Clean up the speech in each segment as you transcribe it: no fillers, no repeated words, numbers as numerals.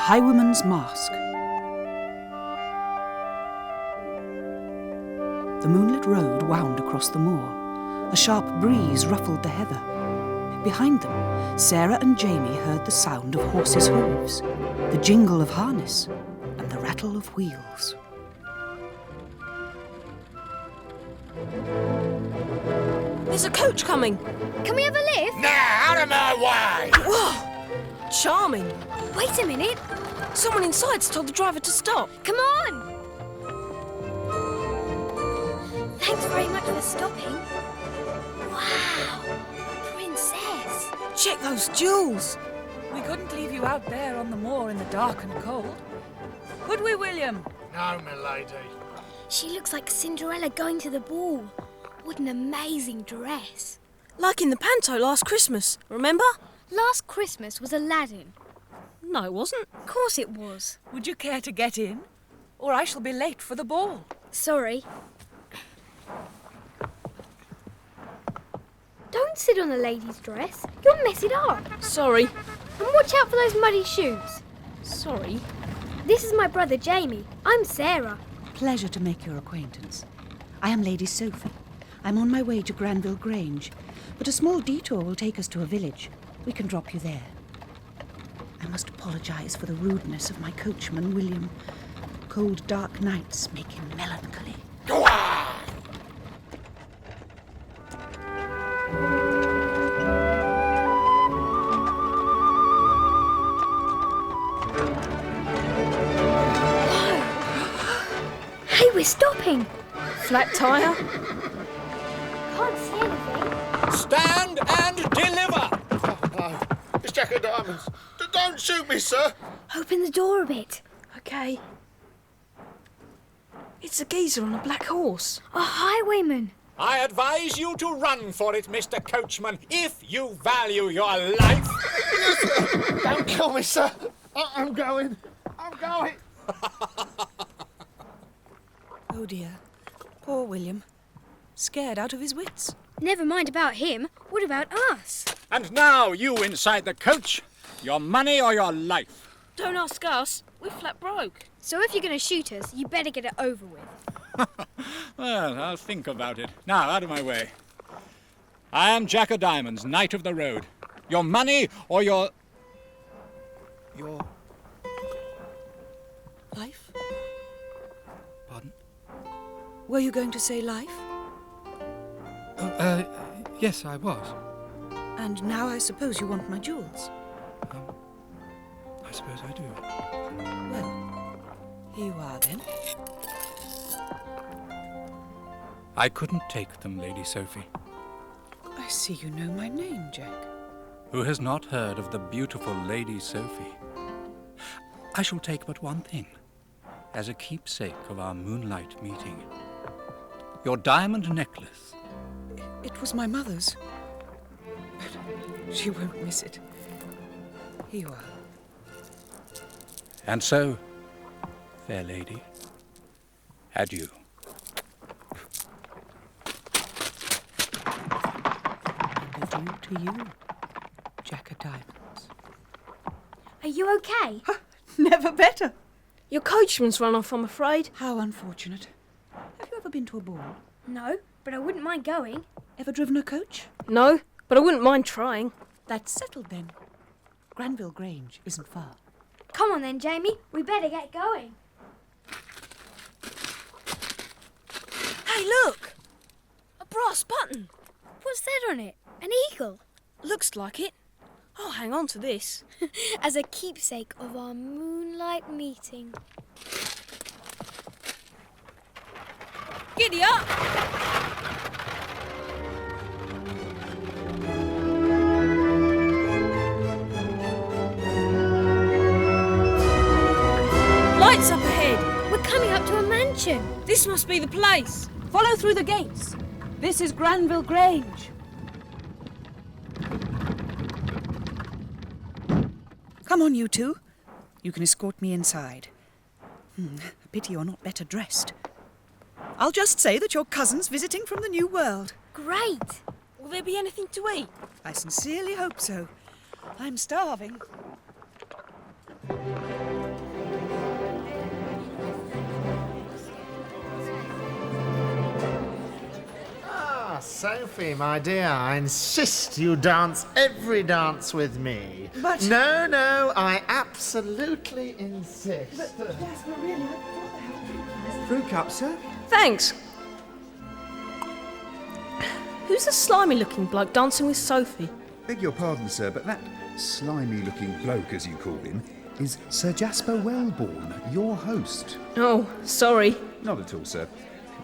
Highwayman's Mask. The moonlit road wound across the moor. A sharp breeze ruffled the heather. Behind them, Sarah and Jamie heard the sound of horses' hooves, the jingle of harness, and the rattle of wheels. There's a coach coming. Can we have a lift? Now, out of my way! Whoa! Charming. Wait a minute. Someone inside's told the driver to stop. Come on! Thanks very much for stopping. Wow! Princess! Check those jewels. We couldn't leave you out there on the moor in the dark and cold. Could we, William? No, milady. She looks like Cinderella going to the ball. What an amazing dress. Like in the panto last Christmas, remember? Last Christmas was Aladdin. No, it wasn't. Of course it was. Would you care to get in? Or I shall be late for the ball. Sorry. Don't sit on a lady's dress. You'll mess it up. Sorry. And watch out for those muddy shoes. Sorry. This is my brother Jamie. I'm Sarah. Pleasure to make your acquaintance. I am Lady Sophie. I'm on my way to Granville Grange, but a small detour will take us to a village. We can drop you there. I must apologise for the rudeness of my coachman, William. Cold, dark nights make him melancholy. Go on! Hey, we're stopping. Flat tyre. Can't see anything. Stand and deliver! Oh, no. It's Jack of Diamonds. Don't shoot me, sir. Open the door a bit. Okay. It's a geezer on a black horse. A highwayman. I advise you to run for it, Mr. Coachman, if you value your life. Don't kill me, sir. I'm going. Oh dear. Poor William. Scared out of his wits. Never mind about him. What about us? And now, you inside the coach, your money or your life. Don't ask us. We're flat broke. So if you're going to shoot us, you better get it over with. Well, I'll think about it. Now, out of my way. I am Jack of Diamonds, Knight of the Road. Your money or your... Life? Pardon? Were you going to say life? Yes, I was. And now I suppose you want my jewels. I suppose I do. Well, here you are then. I couldn't take them, Lady Sophie. I see you know my name, Jack. Who has not heard of the beautiful Lady Sophie? I shall take but one thing, as a keepsake of our moonlight meeting. Your diamond necklace. It was my mother's. But she won't miss it. Here you are. And so, fair lady, adieu. And adieu to you, Jack of Diamonds. Are you okay? Never better. Your coachman's run off, I'm afraid. How unfortunate. Have you ever been to a ball? No, but I wouldn't mind going. Ever driven a coach? No, but I wouldn't mind trying. That's settled then. Granville Grange isn't far. Come on then, Jamie. We better get going. Hey, look! A brass button. What's that on it? An eagle? Looks like it. I'll hang on to this. As a keepsake of our moonlight meeting. Giddy up! Lights up ahead. We're coming up to a mansion. This must be the place. Follow through the gates. This is Granville Grange. Come on, you two. You can escort me inside. A pity you're not better dressed. I'll just say that your cousin's visiting from the New World. Great. Will there be anything to eat? I sincerely hope so. I'm starving. Sophie, my dear, I insist you dance every dance with me. But- No, I absolutely insist. Jasper, really, I thought they had Fruit cup, sir? Thanks. Who's the slimy-looking bloke dancing with Sophie? Beg your pardon, sir, but that slimy-looking bloke, as you call him, is Sir Jasper Wellborn, your host. Oh, sorry. Not at all, sir.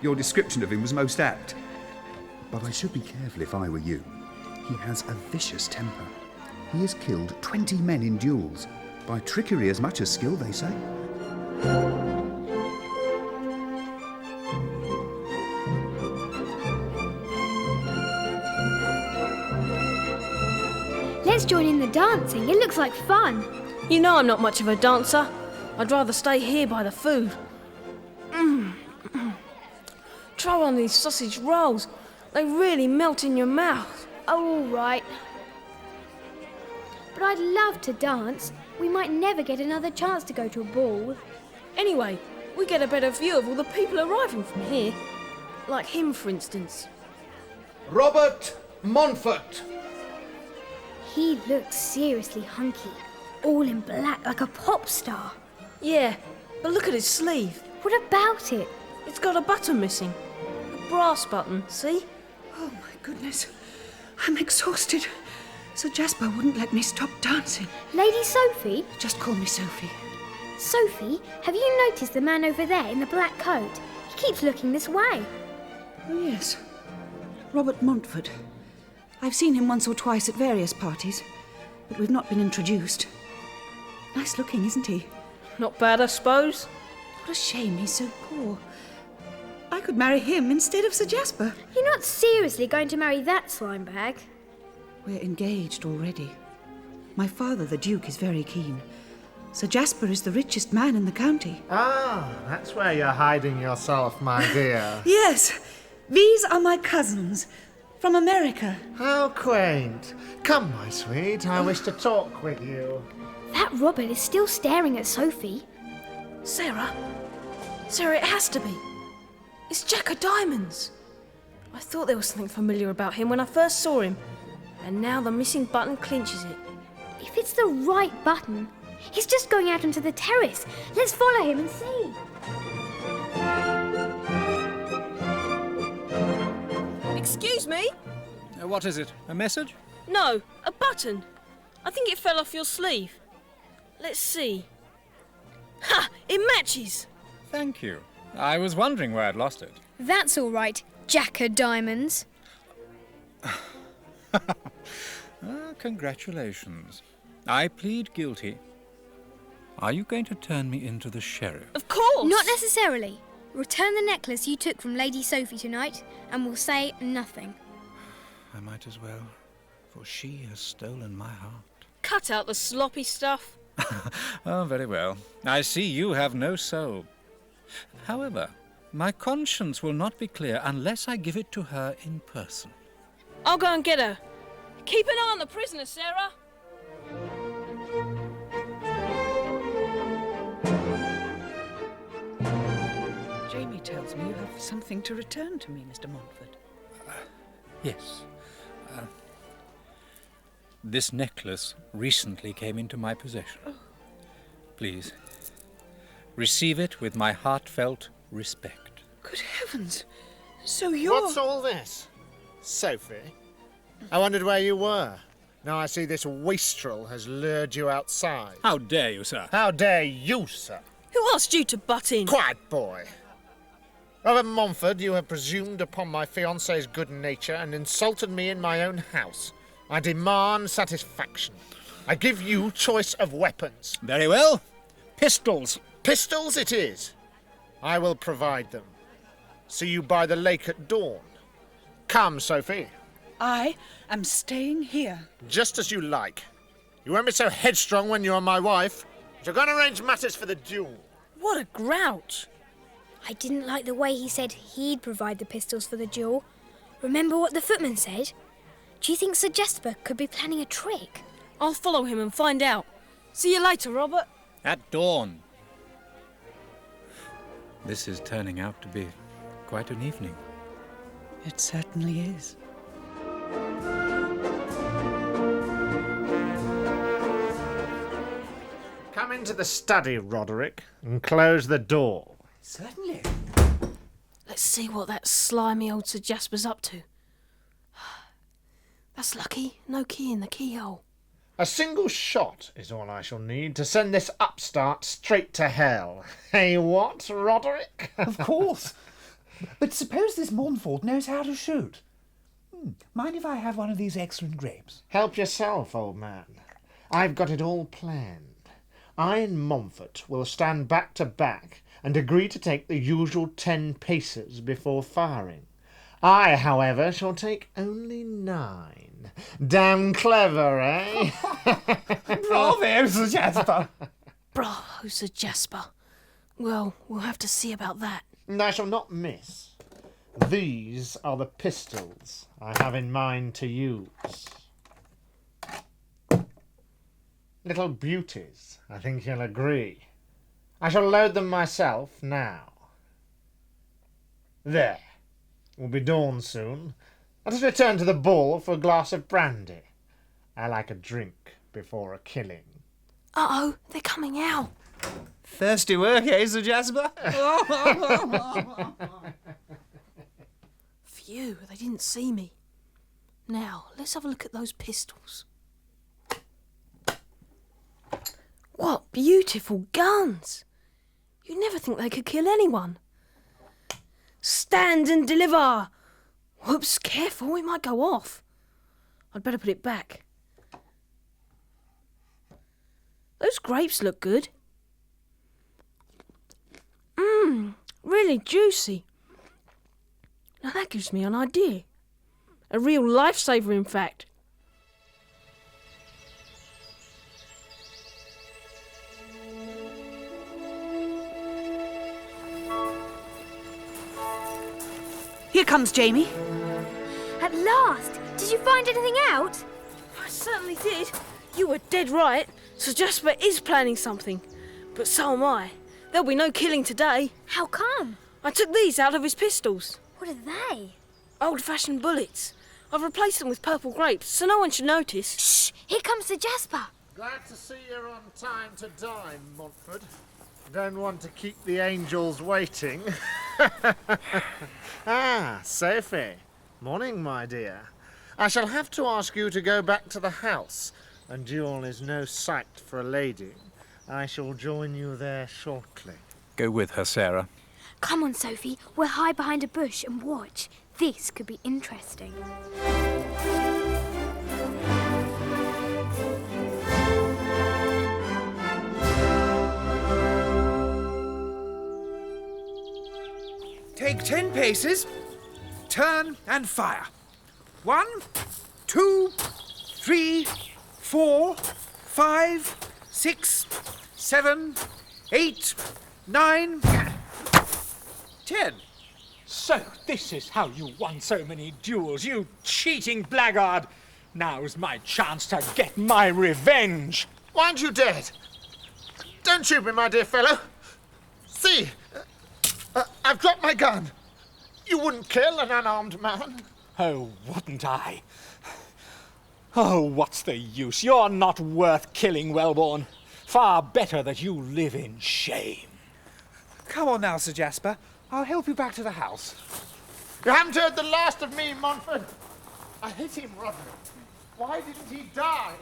Your description of him was most apt. But I should be careful if I were you. He has a vicious temper. He has killed 20 men in duels. By trickery as much as skill, they say. Let's join in the dancing. It looks like fun. You know I'm not much of a dancer. I'd rather stay here by the food. Try one of these sausage rolls. They really melt in your mouth. Oh, all right. But I'd love to dance. We might never get another chance to go to a ball. Anyway, we get a better view of all the people arriving from here. Like him, for instance. Robert Montfort. He looks seriously hunky. All in black like a pop star. Yeah, but look at his sleeve. What about it? It's got a button missing. A brass button, see? Oh, my goodness. I'm exhausted. Sir Jasper wouldn't let me stop dancing. Lady Sophie? Just call me Sophie. Sophie, have you noticed the man over there in the black coat? He keeps looking this way. Oh, yes. Robert Montfort. I've seen him once or twice at various parties, but we've not been introduced. Nice looking, isn't he? Not bad, I suppose. What a shame he's so poor. I could marry him instead of Sir Jasper. You're not seriously going to marry that slime bag? We're engaged already. My father, the Duke, is very keen. Sir Jasper is the richest man in the county. Ah, that's where you're hiding yourself, my dear. Yes, these are my cousins from America. How quaint. Come, my sweet, I wish to talk with you. That Robert is still staring at Sophie. Sarah? Sarah, it has to be. It's Jack o' Diamonds. I thought there was something familiar about him when I first saw him. And now the missing button clinches it. If it's the right button, he's just going out onto the terrace. Let's follow him and see. Excuse me? What is it? A message? No, a button. I think it fell off your sleeve. Let's see. Ha! It matches! Thank you. I was wondering where I'd lost it. That's all right, Jack o' Diamonds. Congratulations. I plead guilty. Are you going to turn me into the sheriff? Of course! Not necessarily. Return the necklace you took from Lady Sophie tonight, and we'll say nothing. I might as well, for she has stolen my heart. Cut out the sloppy stuff. Oh, very well. I see you have no soul. However, my conscience will not be clear unless I give it to her in person. I'll go and get her. Keep an eye on the prisoner, Sarah. Jamie tells me you have something to return to me, Mr. Montfort. Yes. This necklace recently came into my possession. Please, receive it with my heartfelt respect. Good heavens. So you're... What's all this? Sophie? I wondered where you were. Now I see this wastrel has lured you outside. How dare you, sir? How dare you, sir? Who asked you to butt in? Quiet, boy. Robert Montfort, you have presumed upon my fiancée's good nature and insulted me in my own house. I demand satisfaction. I give you choice of weapons. Very well. Pistols. Pistols it is. I will provide them. See you by the lake at dawn. Come, Sophie. I am staying here. Just as you like. You won't be so headstrong when you're my wife. You're going to arrange matters for the duel. What a grouch. I didn't like the way he said he'd provide the pistols for the duel. Remember what the footman said? Do you think Sir Jasper could be planning a trick? I'll follow him and find out. See you later, Robert. At dawn. This is turning out to be quite an evening. It certainly is. Come into the study, Roderick, and close the door. Certainly. Let's see what that slimy old Sir Jasper's up to. That's lucky. No key in the keyhole. A single shot is all I shall need to send this upstart straight to hell. Hey, what, Roderick? Of course. But suppose this Montfort knows how to shoot. Mind if I have one of these excellent grapes? Help yourself, old man. I've got it all planned. I and Montfort will stand back to back and agree to take the usual 10 paces before firing. I, however, shall take only 9. Damn clever, eh? Bravo, Sir Jasper! Bravo, Sir Jasper. Well, we'll have to see about that. And I shall not miss. These are the pistols I have in mind to use. Little beauties, I think you'll agree. I shall load them myself now. There. It will be dawn soon. Let us return to the ball for a glass of brandy. I like a drink before a killing. Uh-oh, they're coming out. Thirsty work, eh, Sir Jasper? Phew, they didn't see me. Now, let's have a look at those pistols. What beautiful guns! You'd never think they could kill anyone. Stand and deliver! Whoops, careful, it might go off. I'd better put it back. Those grapes look good. Really juicy. Now that gives me an idea. A real lifesaver, in fact. Here comes Jamie. At last! Did you find anything out? I certainly did. You were dead right. Sir Jasper is planning something. But so am I. There'll be no killing today. How come? I took these out of his pistols. What are they? Old-fashioned bullets. I've replaced them with purple grapes, so no one should notice. Shh! Here comes Sir Jasper. Glad to see you're on time to dine, Montfort. Don't want to keep the angels waiting. Ah, Sophie. Morning, my dear. I shall have to ask you to go back to the house. A duel is no sight for a lady. I shall join you there shortly. Go with her, Sarah. Come on, Sophie. We'll hide behind a bush and watch. This could be interesting. Take 10 paces, turn and fire. 1, 2, 3, 4, 5, 6, 7, 8, 9, 10. So, this is how you won so many duels, you cheating blackguard! Now's my chance to get my revenge! Why aren't you dead? Don't shoot me, my dear fellow. See, I've dropped my gun. You wouldn't kill an unarmed man. Oh, wouldn't I? Oh, what's the use? You're not worth killing, Wellborn. Far better that you live in shame. Come on now, Sir Jasper. I'll help you back to the house. You haven't heard the last of me, Montfort. I hit him, Roderick. Why didn't he die?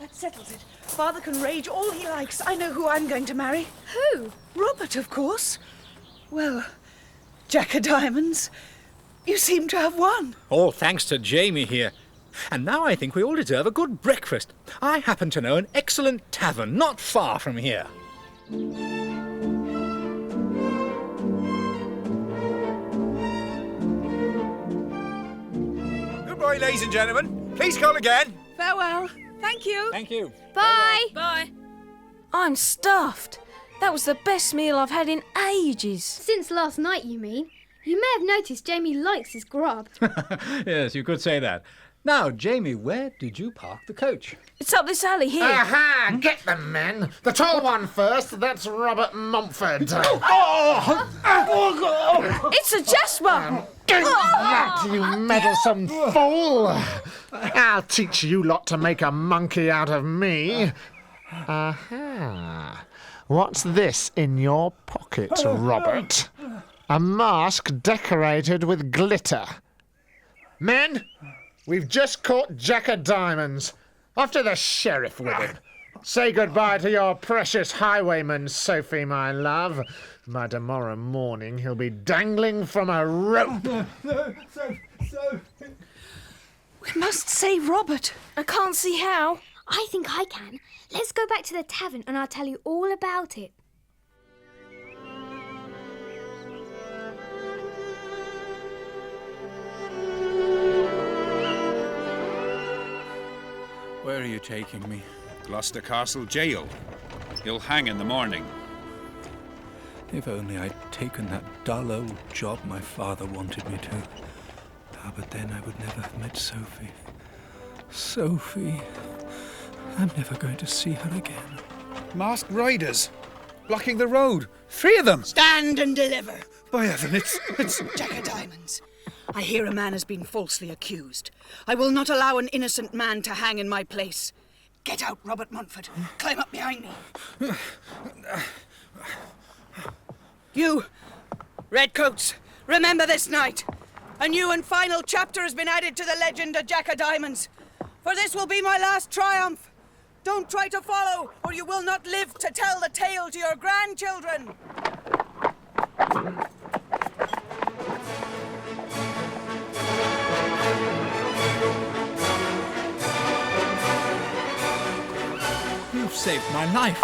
That settles it. Father can rage all he likes. I know who I'm going to marry. Who? Robert, of course. Well, Jack of Diamonds, you seem to have won. All thanks to Jamie here. And now I think we all deserve a good breakfast. I happen to know an excellent tavern not far from here. Goodbye, ladies and gentlemen. Please call again. Farewell. Thank you. Thank you. Bye. Bye. I'm stuffed. That was the best meal I've had in ages. Since last night, you mean? You may have noticed Jamie likes his grub. Yes, you could say that. Now, Jamie, where did you park the coach? It's up this alley here. Aha! Get them, men! The tall one first, that's Robert Mumford. It's a Jasper! Get that, you meddlesome fool! I'll teach you lot to make a monkey out of me. Aha! What's this in your pocket, Robert? A mask decorated with glitter. Men, we've just caught Jack of Diamonds. Off to the sheriff with him. Say goodbye to your precious highwayman, Sophie, my love. By tomorrow morning, he'll be dangling from a rope. We must save Robert. I can't see how. I think I can. Let's go back to the tavern and I'll tell you all about it. Where are you taking me? Gloucester Castle Jail. You'll hang in the morning. If only I'd taken that dull old job my father wanted me to. Ah, but then I would never have met Sophie. Sophie. I'm never going to see her again. Masked riders. Blocking the road. 3 of them. Stand and deliver. By heaven, it's... Jack of Diamonds. I hear a man has been falsely accused. I will not allow an innocent man to hang in my place. Get out, Robert Montfort. Climb up behind me. You, redcoats, remember this night. A new and final chapter has been added to the legend of Jack of Diamonds. For this will be my last triumph. Don't try to follow, or you will not live to tell the tale to your grandchildren. You've saved my life.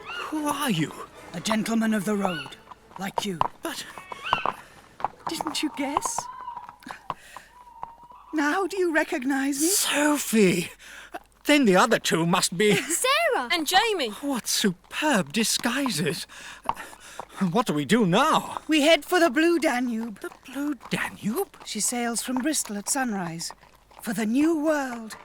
Who are you? A gentleman of the road, like you. But Didn't you guess? Now do you recognize me? Sophie! Then the other two must be... Sarah! And Jamie. What superb disguises. What do we do now? We head for the Blue Danube. The Blue Danube? She sails from Bristol at sunrise. For the New World.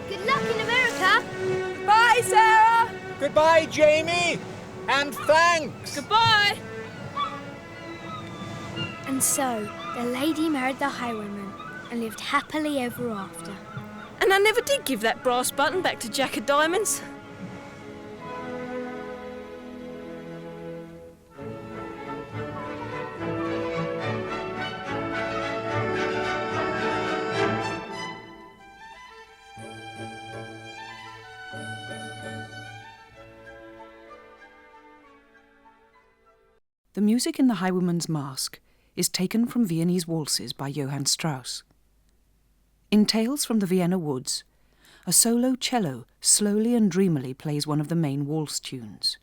Good luck in America! Bye, Sarah! Goodbye, Jamie. And thanks. Goodbye. And so, the lady married the highwayman and lived happily ever after. And I never did give that brass button back to Jack of Diamonds. The music in The Highwayman's Mask is taken from Viennese waltzes by Johann Strauss. In Tales from the Vienna Woods, a solo cello slowly and dreamily plays one of the main waltz tunes.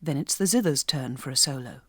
Then it's the zither's turn for a solo.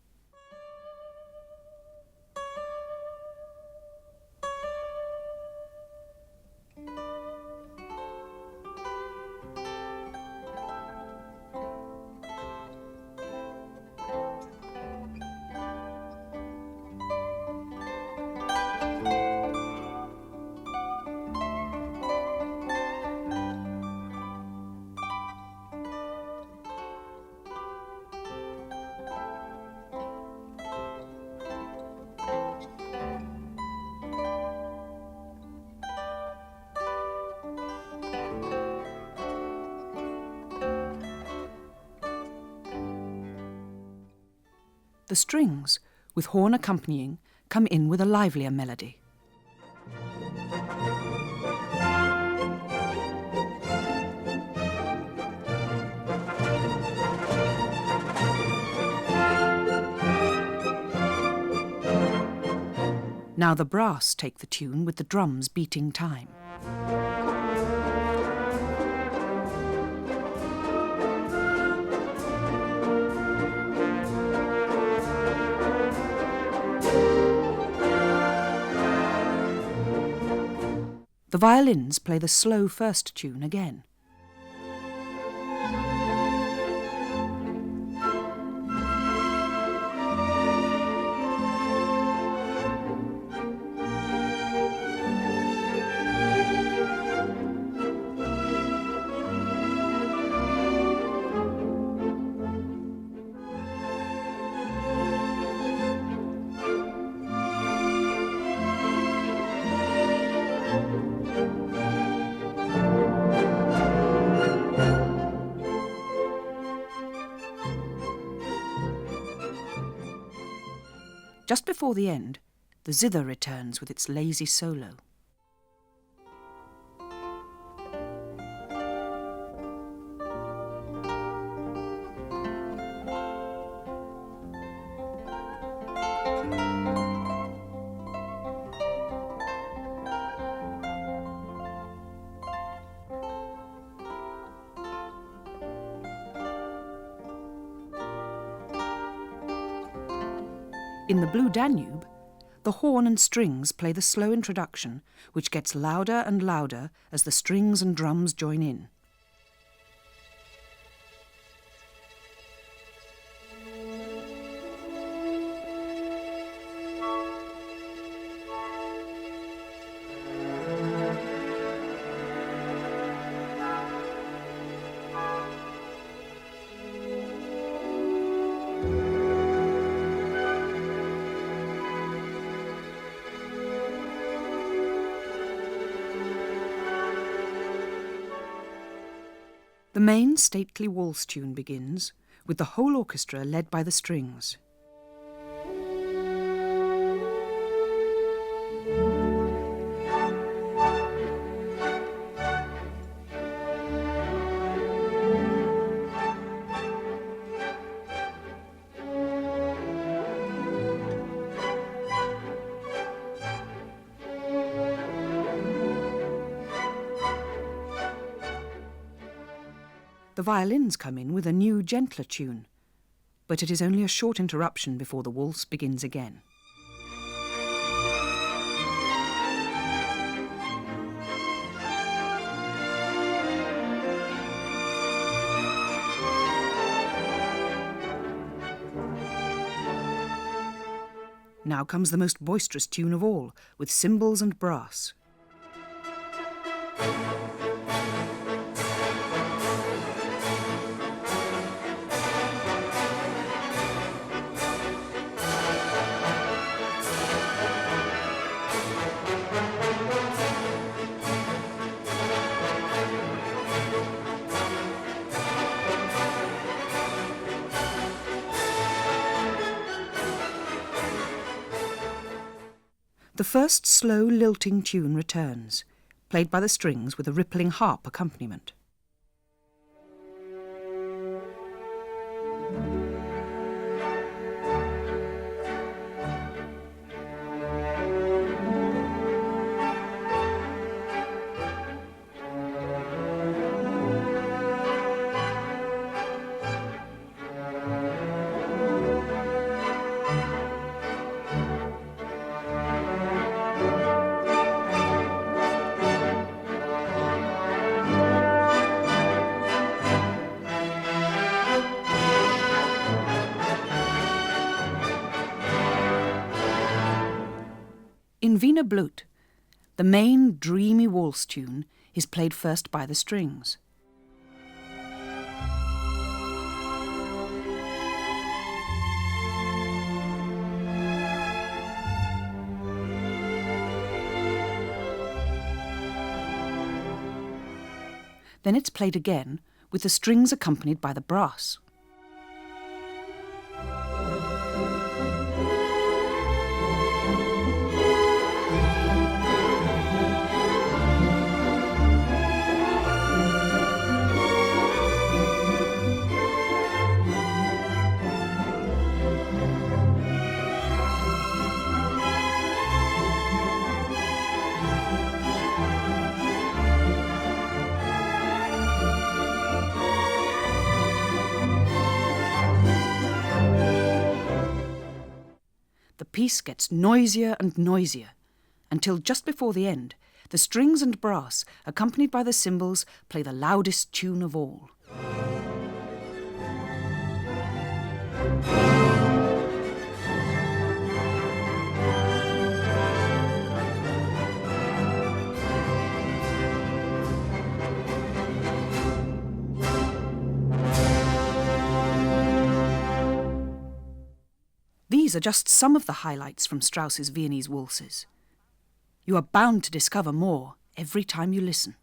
The strings, with horn accompanying, come in with a livelier melody. Now the brass take the tune with the drums beating time. The violins play the slow first tune again. Just before the end, the zither returns with its lazy solo. In the Blue Danube, the horn and strings play the slow introduction, which gets louder and louder as the strings and drums join in. The main stately waltz tune begins, with the whole orchestra led by the strings. The violins come in with a new, gentler tune, but it is only a short interruption before the waltz begins again. Now comes the most boisterous tune of all, with cymbals and brass. The first slow, lilting tune returns, played by the strings with a rippling harp accompaniment. In Wiener Blut, the main dreamy waltz tune is played first by the strings. Then it's played again, with the strings accompanied by the brass. The piece gets noisier and noisier, until just before the end, The strings and brass, accompanied by the cymbals, play the loudest tune of all. These are just some of the highlights from Strauss's Viennese waltzes. You are bound to discover more every time you listen.